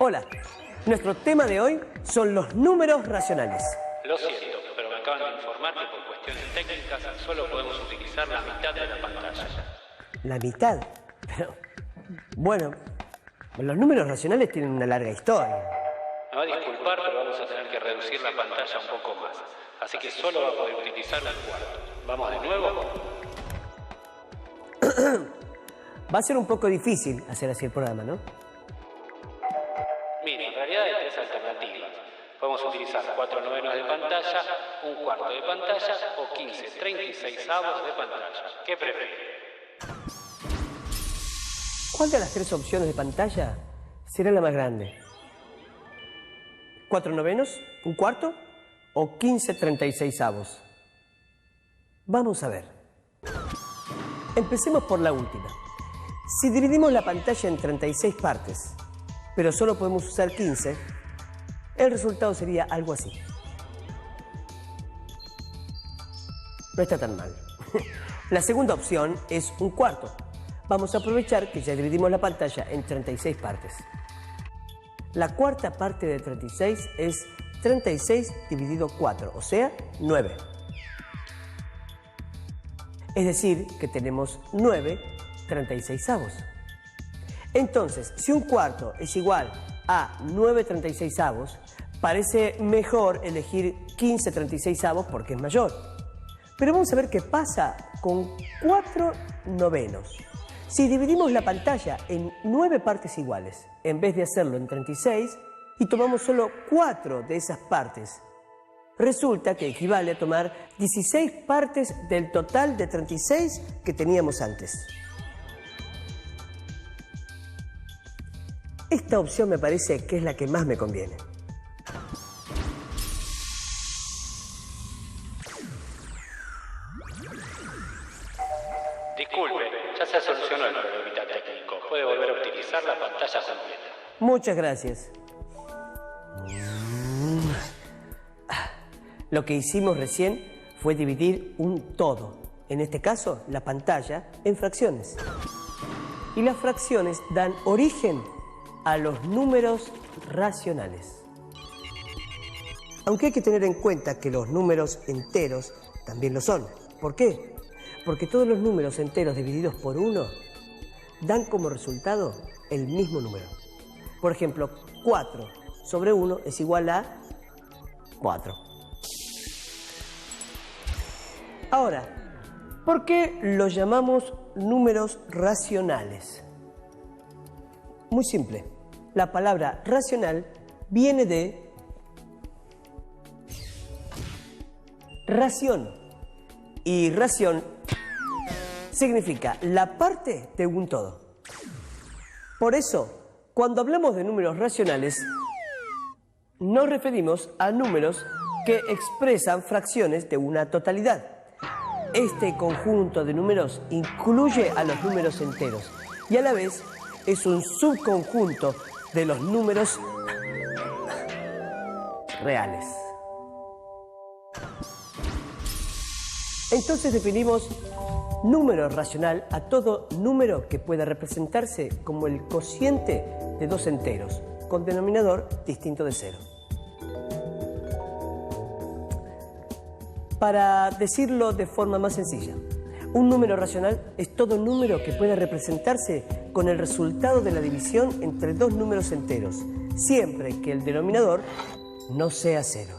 Hola, nuestro tema de hoy son los números racionales. Lo siento, pero me acaban de informar que por cuestiones técnicas solo podemos utilizar la mitad de la pantalla. ¿La mitad? Pero, bueno, los números racionales tienen una larga historia. Me va a disculpar, pero vamos a tener que reducir la pantalla un poco más. Así que solo va a poder utilizar un cuarto. ¿Vamos de nuevo? Va a ser un poco difícil hacer así el programa, ¿no? Mire, en realidad hay tres alternativas. Podemos utilizar 4/9 de pantalla, un cuarto de pantalla o 15/36 de pantalla. ¿Qué prefiere? ¿Cuál de las tres opciones de pantalla será la más grande? ¿4/9, un cuarto o 15/36? Vamos a ver. Empecemos por la última. Si dividimos la pantalla en 36 partes, pero solo podemos usar 15, el resultado sería algo así. No está tan mal. La segunda opción es un cuarto. Vamos a aprovechar que ya dividimos la pantalla en 36 partes. La cuarta parte de 36 es 36 dividido 4, o sea, 9. Es decir, que tenemos 9/36. Entonces, si un cuarto es igual a 9/36, parece mejor elegir 15/36 porque es mayor. Pero vamos a ver qué pasa con 4/9. Si dividimos la pantalla en 9 partes iguales, en vez de hacerlo en 36, y tomamos solo 4 de esas partes, resulta que equivale a tomar 16 partes del total de 36 que teníamos antes. Esta opción me parece que es la que más me conviene. Disculpe, ya se solucionó el problemita técnico. Puede volver a utilizar la pantalla completa. Muchas gracias. Lo que hicimos recién fue dividir un todo, en este caso la pantalla, en fracciones. Y las fracciones dan origen a los números racionales. Aunque hay que tener en cuenta que los números enteros también lo son. ¿Por qué? Porque todos los números enteros divididos por 1 dan como resultado el mismo número. Por ejemplo, 4/1 es igual a 4. Ahora, ¿por qué los llamamos números racionales? Muy simple. La palabra racional viene de ración. Y ración significa la parte de un todo. Por eso, cuando hablamos de números racionales, nos referimos a números que expresan fracciones de una totalidad. Este conjunto de números incluye a los números enteros y a la vez es un subconjunto de los números reales. Entonces definimos número racional a todo número que pueda representarse como el cociente de dos enteros, con denominador distinto de 0. Para decirlo de forma más sencilla, un número racional es todo número que pueda representarse con el resultado de la división entre dos números enteros, siempre que el denominador no sea 0.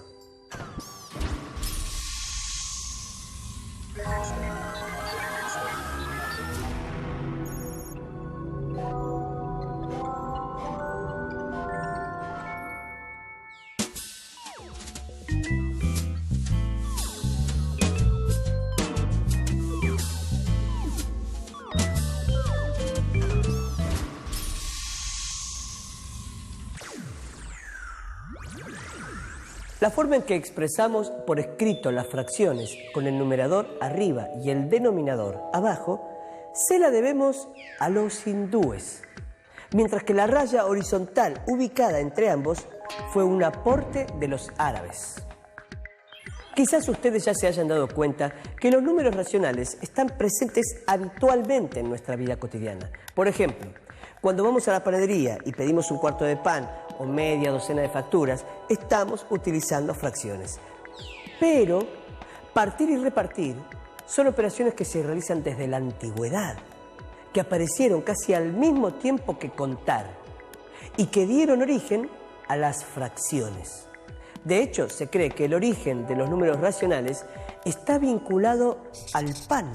La forma en que expresamos por escrito las fracciones con el numerador arriba y el denominador abajo se la debemos a los hindúes, mientras que la raya horizontal ubicada entre ambos fue un aporte de los árabes. Quizás ustedes ya se hayan dado cuenta que los números racionales están presentes habitualmente en nuestra vida cotidiana. Por ejemplo, Cuando vamos a la panadería y pedimos un cuarto de pan o media docena de facturas, estamos utilizando fracciones. Pero partir y repartir son operaciones que se realizan desde la antigüedad, que aparecieron casi al mismo tiempo que contar y que dieron origen a las fracciones. De hecho, se cree que el origen de los números racionales está vinculado al pan.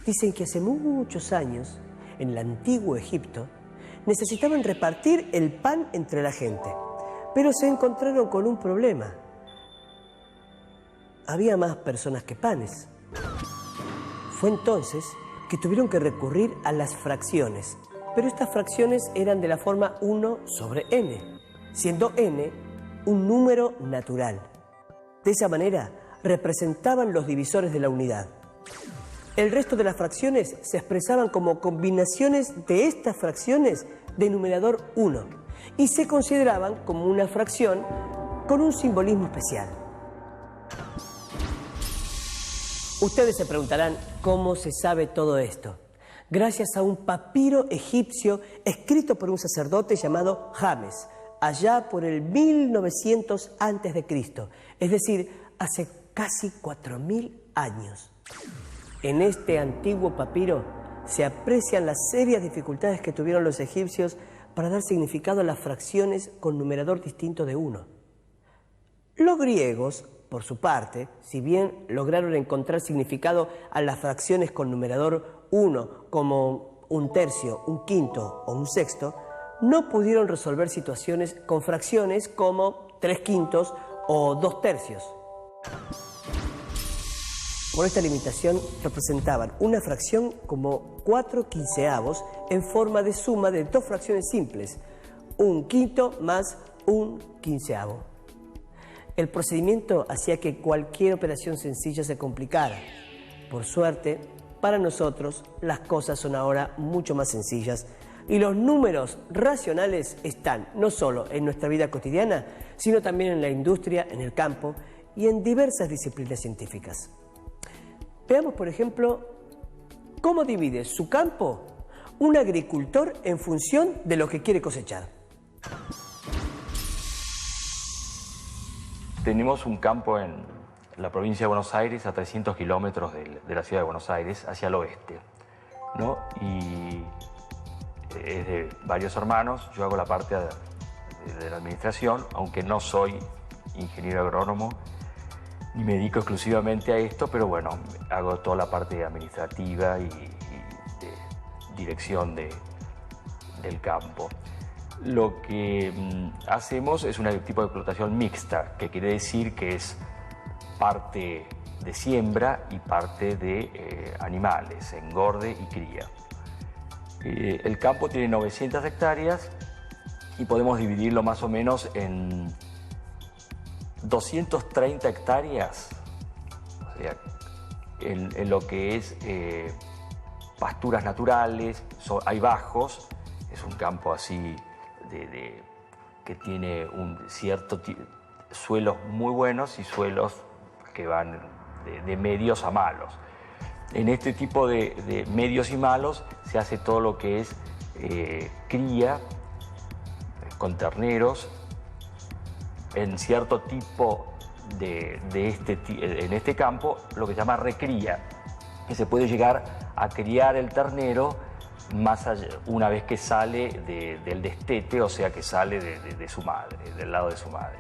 Dicen que hace muchos años, en el antiguo Egipto, necesitaban repartir el pan entre la gente, pero se encontraron con un problema. Había más personas que panes. Fue entonces que tuvieron que recurrir a las fracciones, pero estas fracciones eran de la forma 1 sobre n, siendo n un número natural. De esa manera representaban los divisores de la unidad. El resto de las fracciones se expresaban como combinaciones de estas fracciones de numerador 1 y se consideraban como una fracción con un simbolismo especial. Ustedes se preguntarán cómo se sabe todo esto. Gracias a un papiro egipcio escrito por un sacerdote llamado James, allá por el 1900 a.C., es decir, hace casi 4000 años. En este antiguo papiro se aprecian las serias dificultades que tuvieron los egipcios para dar significado a las fracciones con numerador distinto de 1. Los griegos, por su parte, si bien lograron encontrar significado a las fracciones con numerador 1 como un tercio, un quinto o un sexto, no pudieron resolver situaciones con fracciones como 3/5 o 2/3. Por esta limitación representaban una fracción como 4/15 en forma de suma de dos fracciones simples, un quinto más un quinceavo. El procedimiento hacía que cualquier operación sencilla se complicara. Por suerte, para nosotros las cosas son ahora mucho más sencillas y los números racionales están no solo en nuestra vida cotidiana, sino también en la industria, en el campo y en diversas disciplinas científicas. Veamos, por ejemplo, cómo divide su campo un agricultor en función de lo que quiere cosechar. Tenemos un campo en la provincia de Buenos Aires, a 300 kilómetros de la ciudad de Buenos Aires, hacia el oeste, ¿no? Y es de varios hermanos. Yo hago la parte de la administración, aunque no soy ingeniero agrónomo, ni me dedico exclusivamente a esto, pero bueno, hago toda la parte administrativa y de dirección del campo. Lo que hacemos es un tipo de explotación mixta, que quiere decir que es parte de siembra y parte de animales, engorde y cría. El campo tiene 900 hectáreas y podemos dividirlo más o menos en 230 hectáreas, o sea, en lo que es pasturas naturales, hay bajos, es un campo así que tiene un cierto suelos muy buenos y suelos que van de medios a malos. En este tipo de medios y malos se hace todo lo que es cría con terneros, en cierto tipo en este campo, lo que se llama recría, que se puede llegar a criar el ternero más allá, una vez que sale del destete, o sea que sale de su madre, del lado de su madre.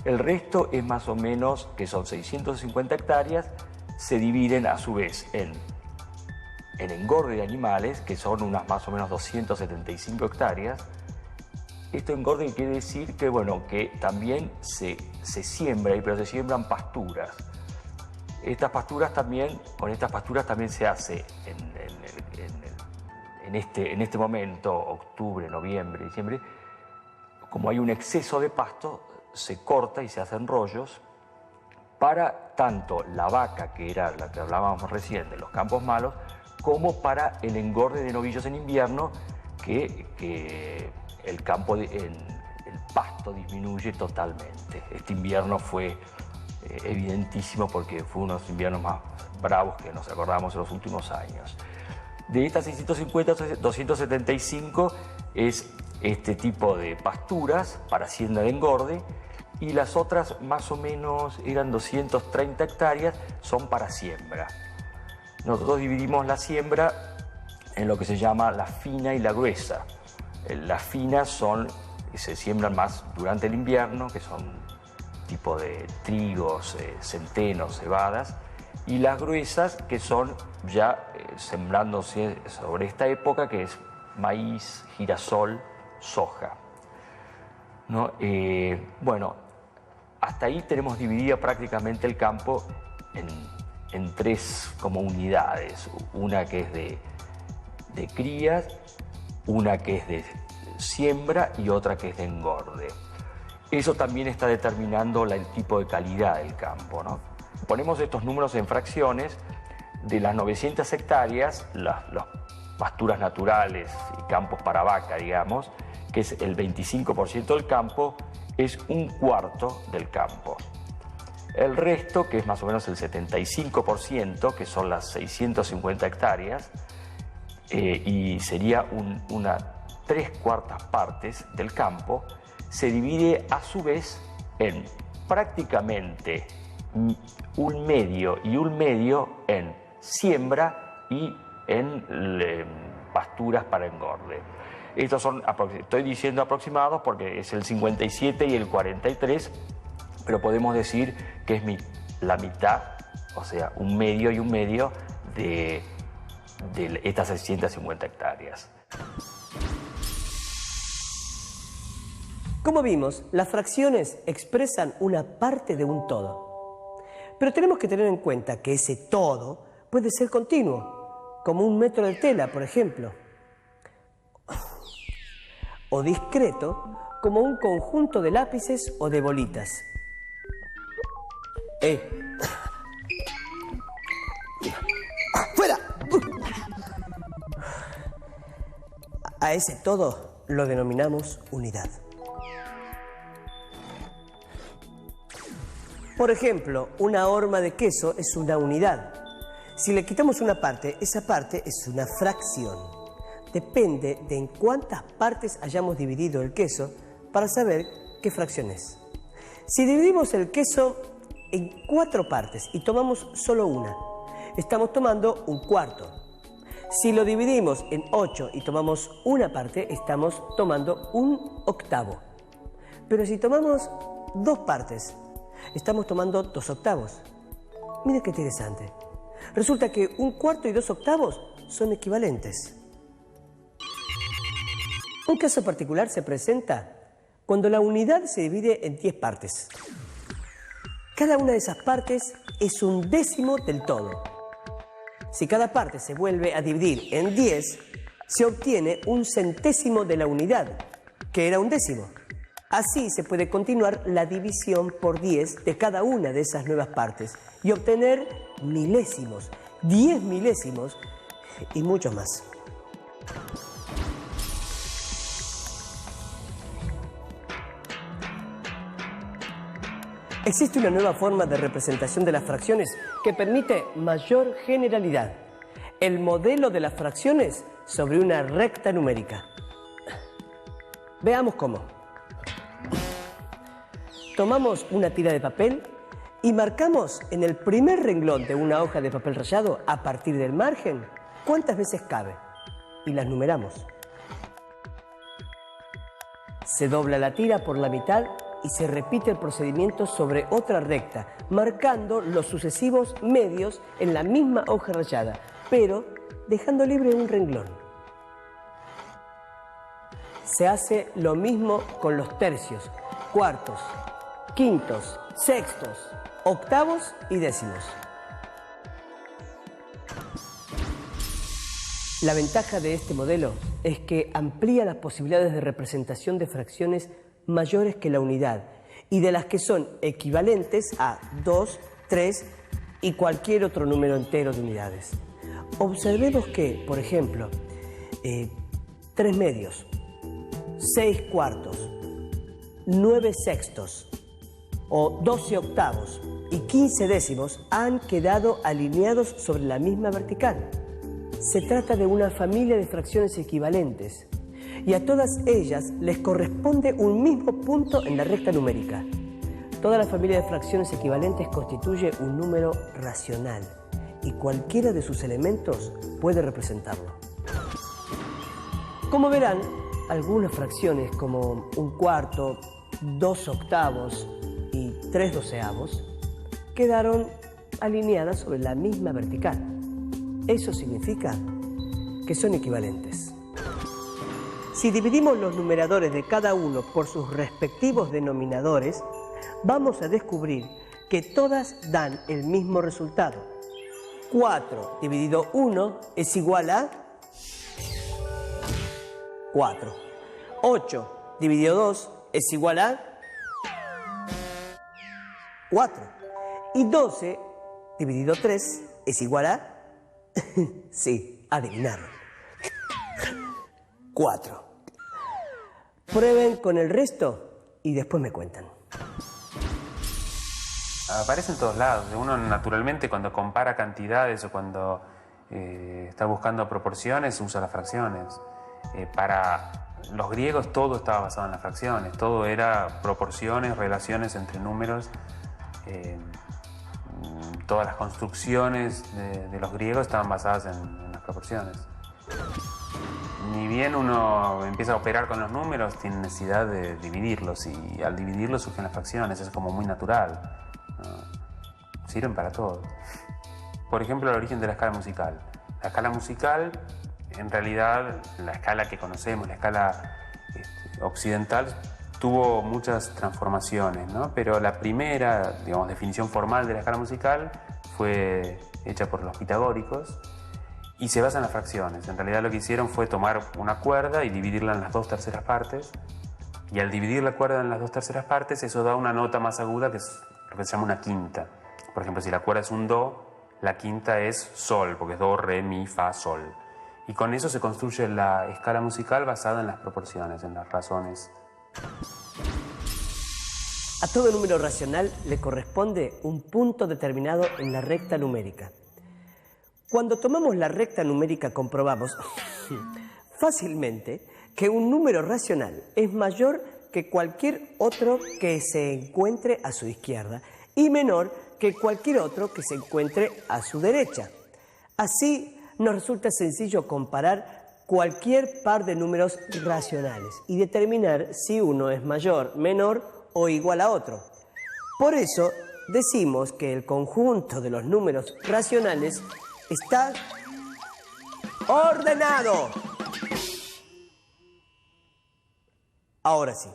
El resto es más o menos, que son 650 hectáreas, se dividen a su vez en engorde de animales, que son unas más o menos 275 hectáreas. Esto engorde quiere decir que, bueno, que también se siembra, pero se siembran pasturas. Estas pasturas también, con estas pasturas también se hace en este momento, octubre, noviembre, diciembre, como hay un exceso de pasto, se corta y se hacen rollos para tanto la vaca, que era la que hablábamos recién de los campos malos, como para el engorde de novillos en invierno, que el pasto disminuye totalmente. Este invierno fue evidentísimo porque fue uno de los inviernos más bravos que nos acordamos en los últimos años. De estas 650, 275 es este tipo de pasturas para hacienda de engorde, y las otras más o menos eran 230 hectáreas, son para siembra. Nosotros dividimos la siembra en lo que se llama la fina y la gruesa. Las finas se siembran más durante el invierno, que son tipo de trigos, centenos, cebadas, y las gruesas, que son ya sembrándose sobre esta época, que es maíz, girasol, soja, ¿no? Bueno, hasta ahí tenemos dividida prácticamente el campo en tres como unidades, una que es de crías, una que es de siembra y otra que es de engorde. Eso también está determinando el tipo de calidad del campo, ¿no? Ponemos estos números en fracciones. De las 900 hectáreas, las pasturas naturales y campos para vaca, digamos, que es el 25% del campo, es un cuarto del campo. El resto, que es más o menos el 75%, que son las 650 hectáreas, y sería una 3/4 partes del campo, se divide a su vez en prácticamente un medio y un medio en siembra y en pasturas para engorde. Estos son, estoy diciendo aproximados porque es el 57 y el 43, pero podemos decir que es la mitad, o sea, un medio y un medio de estas 650 hectáreas. Como vimos, las fracciones expresan una parte de un todo. Pero tenemos que tener en cuenta que ese todo puede ser continuo, como un metro de tela, por ejemplo, o discreto, como un conjunto de lápices o de bolitas. ¡Fuera! A ese todo lo denominamos unidad. Por ejemplo, una horma de queso es una unidad. Si le quitamos una parte, esa parte es una fracción. Depende de en cuántas partes hayamos dividido el queso para saber qué fracción es. Si dividimos el queso en 4 partes y tomamos solo una, estamos tomando un cuarto. Si lo dividimos en 8 y tomamos una parte, estamos tomando un octavo. Pero si tomamos 2 partes, estamos tomando 2 octavos. Miren qué interesante. Resulta que un cuarto y 2 octavos son equivalentes. Un caso particular se presenta cuando la unidad se divide en 10 partes. Cada una de esas partes es un décimo del todo. Si cada parte se vuelve a dividir en 10, se obtiene un centésimo de la unidad, que era un décimo. Así se puede continuar la división por 10 de cada una de esas nuevas partes y obtener milésimos, 10 milésimos y muchos más. Existe una nueva forma de representación de las fracciones que permite mayor generalidad. El modelo de las fracciones sobre una recta numérica. Veamos cómo. Tomamos una tira de papel y marcamos en el primer renglón de una hoja de papel rayado, a partir del margen, cuántas veces cabe, y las numeramos. Se dobla la tira por la mitad y se repite el procedimiento sobre otra recta, marcando los sucesivos medios en la misma hoja rayada, pero dejando libre un renglón. Se hace lo mismo con los tercios, cuartos, quintos, sextos, octavos y décimos. La ventaja de este modelo es que amplía las posibilidades de representación de fracciones mayores que la unidad y de las que son equivalentes a 2, 3 y cualquier otro número entero de unidades. Observemos que, por ejemplo, 3 medios, 6 cuartos, 9 sextos, o 12 octavos y 15 décimos han quedado alineados sobre la misma vertical. Se trata de una familia de fracciones equivalentes y a todas ellas les corresponde un mismo punto en la recta numérica. Toda la familia de fracciones equivalentes constituye un número racional y cualquiera de sus elementos puede representarlo. Como verán, algunas fracciones como 1/4, 2 octavos y 3 doceavos quedaron alineadas sobre la misma vertical. Eso significa que son equivalentes. Si dividimos los numeradores de cada uno por sus respectivos denominadores, vamos a descubrir que todas dan el mismo resultado. 4 dividido 1 es igual a 4. 8 dividido 2 es igual a 4. Y 12 dividido 3 es igual a... sí, adivinaron. 4. Prueben con el resto y después me cuentan. Aparece en todos lados. Uno naturalmente cuando compara cantidades o cuando está buscando proporciones usa las fracciones. Para los griegos todo estaba basado en las fracciones. Todo era proporciones, relaciones entre números. Todas las construcciones de los griegos estaban basadas en las proporciones. Ni bien uno empieza a operar con los números, tiene necesidad de dividirlos y al dividirlos surgen las fracciones, es como muy natural. Sirven para todo. Por ejemplo, el origen de la escala musical. La escala musical, en realidad, la escala que conocemos, la escala occidental, tuvo muchas transformaciones, ¿no? Pero la primera, digamos, definición formal de la escala musical fue hecha por los pitagóricos y se basa en las fracciones. En realidad lo que hicieron fue tomar una cuerda y dividirla en las 2/3 partes, y al dividir la cuerda en las 2/3 partes, eso da una nota más aguda que es lo que se llama una quinta. Por ejemplo, si la cuerda es un do, la quinta es sol, porque es do, re, mi, fa, sol. Y con eso se construye la escala musical basada en las proporciones, en las razones. A todo número racional le corresponde un punto determinado en la recta numérica. Cuando tomamos la recta numérica comprobamos fácilmente que un número racional es mayor que cualquier otro que se encuentre a su izquierda y menor que cualquier otro que se encuentre a su derecha. Así nos resulta sencillo comparar cualquier par de números racionales y determinar si uno es mayor, menor o igual a otro. Por eso decimos que el conjunto de los números racionales está ordenado. Ahora sí.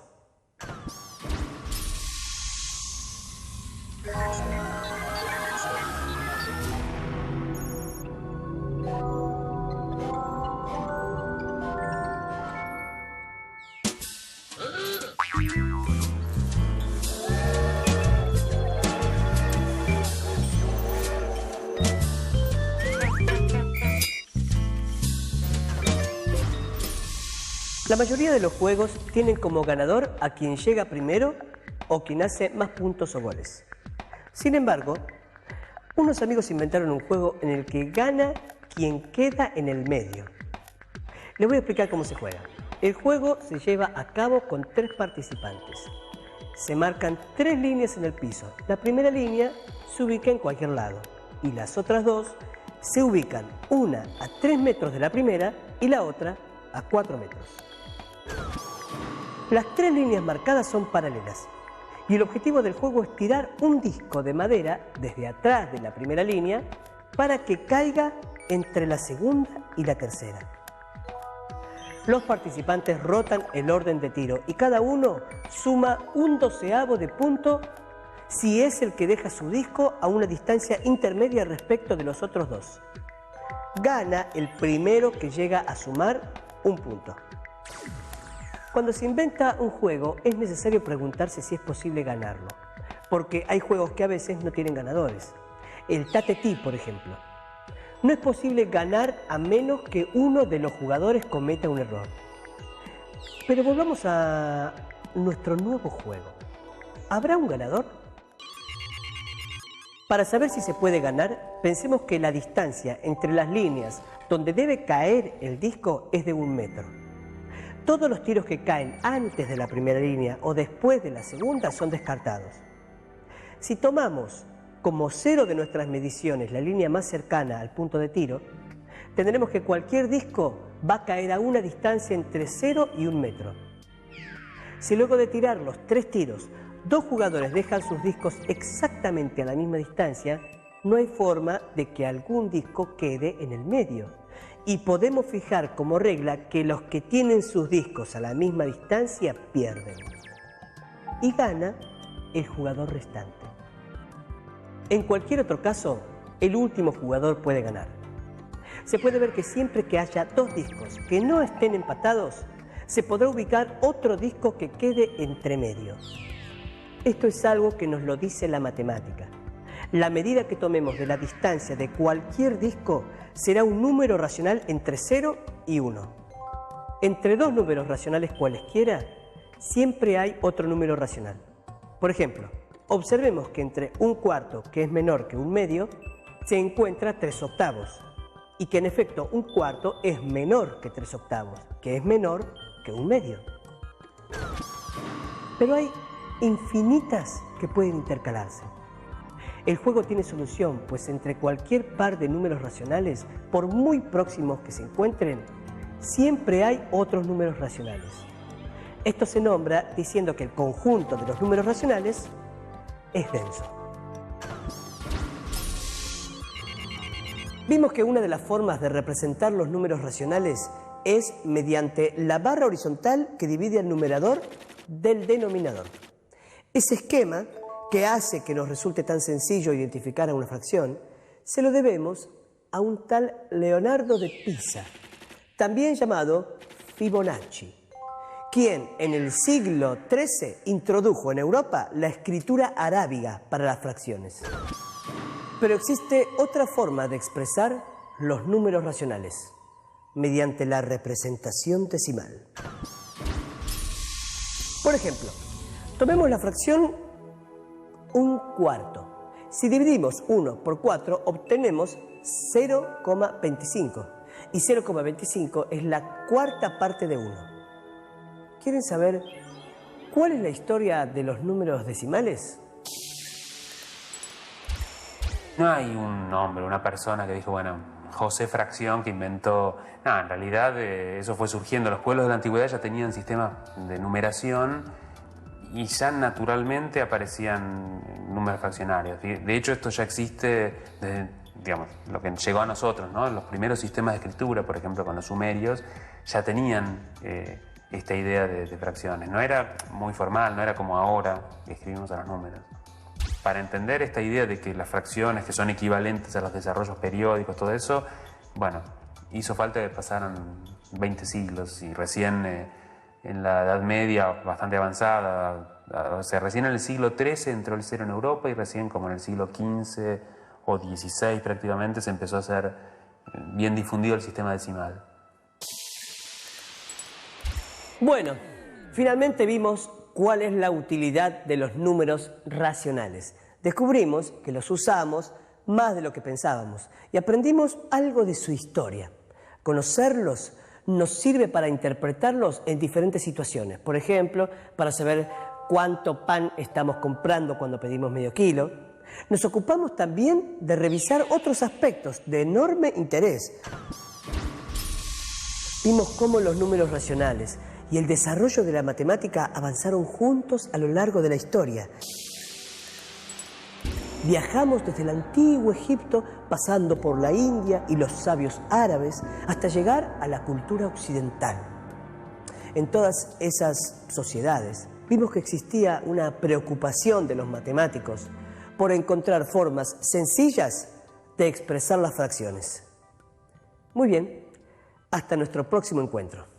La mayoría de los juegos tienen como ganador a quien llega primero o quien hace más puntos o goles. Sin embargo, unos amigos inventaron un juego en el que gana quien queda en el medio. Les voy a explicar cómo se juega. El juego se lleva a cabo con 3 participantes. Se marcan 3 líneas en el piso. La primera línea se ubica en cualquier lado y las otras 2 se ubican, una a 3 metros de la primera y la otra a 4 metros. Las 3 líneas marcadas son paralelas y el objetivo del juego es tirar un disco de madera desde atrás de la primera línea para que caiga entre la segunda y la tercera. Los participantes rotan el orden de tiro y cada uno suma un 12avo de punto si es el que deja su disco a una distancia intermedia respecto de los otros 2. Gana el primero que llega a sumar un punto. Cuando se inventa un juego es necesario preguntarse si es posible ganarlo, porque hay juegos que a veces no tienen ganadores. El tatetí, por ejemplo. No es posible ganar a menos que uno de los jugadores cometa un error. Pero volvamos a nuestro nuevo juego. ¿Habrá un ganador? Para saber si se puede ganar, pensemos que la distancia entre las líneas donde debe caer el disco es de 1 metro. Todos los tiros que caen antes de la primera línea o después de la segunda son descartados. Si tomamos como cero de nuestras mediciones la línea más cercana al punto de tiro, tendremos que cualquier disco va a caer a una distancia entre 0 y 1 metro. Si luego de tirar los 3 tiros, 2 jugadores dejan sus discos exactamente a la misma distancia, no hay forma de que algún disco quede en el medio. Y podemos fijar como regla que los que tienen sus discos a la misma distancia pierden. Y gana el jugador restante. En cualquier otro caso, el último jugador puede ganar. Se puede ver que siempre que haya 2 discos que no estén empatados, se podrá ubicar otro disco que quede entre medio. Esto es algo que nos lo dice la matemática. La medida que tomemos de la distancia de cualquier disco será un número racional entre 0 y 1. Entre 2 números racionales cualesquiera, siempre hay otro número racional. Por ejemplo, observemos que entre 1/4, que es menor que 1/2, se encuentra 3/8. Y que en efecto 1/4 es menor que 3/8, que es menor que 1/2. Pero hay infinitas que pueden intercalarse. El juego tiene solución, pues entre cualquier par de números racionales, por muy próximos que se encuentren, siempre hay otros números racionales. Esto se nombra diciendo que el conjunto de los números racionales es denso. Vimos que una de las formas de representar los números racionales es mediante la barra horizontal que divide al numerador del denominador. Ese esquema que hace que nos resulte tan sencillo identificar a una fracción, se lo debemos a un tal Leonardo de Pisa, también llamado Fibonacci, quien en el siglo XIII introdujo en Europa la escritura arábiga para las fracciones. Pero existe otra forma de expresar los números racionales, mediante la representación decimal. Por ejemplo, tomemos la fracción 1/4. Si dividimos 1 por 4, obtenemos 0,25. Y 0,25 es la cuarta parte de 1. ¿Quieren saber cuál es la historia de los números decimales? No hay un hombre, una persona que dijo, bueno, José Fracción, que inventó... No, en realidad eso fue surgiendo. Los pueblos de la antigüedad ya tenían sistemas de numeración y ya naturalmente aparecían números fraccionarios. De hecho, esto ya existe desde, digamos, lo que llegó a nosotros, ¿no? Los primeros sistemas de escritura, por ejemplo, con los sumerios, ya tenían esta idea de fracciones. No era muy formal, no era como ahora que escribimos a los números. Para entender esta idea de que las fracciones, que son equivalentes a los desarrollos periódicos, todo eso, bueno, hizo falta que pasaran 20 siglos y recién en la Edad Media, bastante avanzada, o sea, recién en el siglo XIII entró el cero en Europa y recién como en el siglo XV o XVI prácticamente se empezó a hacer bien difundido el sistema decimal. Bueno, finalmente vimos cuál es la utilidad de los números racionales. Descubrimos que los usamos más de lo que pensábamos y aprendimos algo de su historia. Conocerlos nos sirve para interpretarlos en diferentes situaciones. Por ejemplo, para saber cuánto pan estamos comprando cuando pedimos medio kilo. Nos ocupamos también de revisar otros aspectos de enorme interés. Vimos cómo los números racionales y el desarrollo de la matemática avanzaron juntos a lo largo de la historia. Viajamos desde el antiguo Egipto, pasando por la India y los sabios árabes, hasta llegar a la cultura occidental. En todas esas sociedades vimos que existía una preocupación de los matemáticos por encontrar formas sencillas de expresar las fracciones. Muy bien, hasta nuestro próximo encuentro.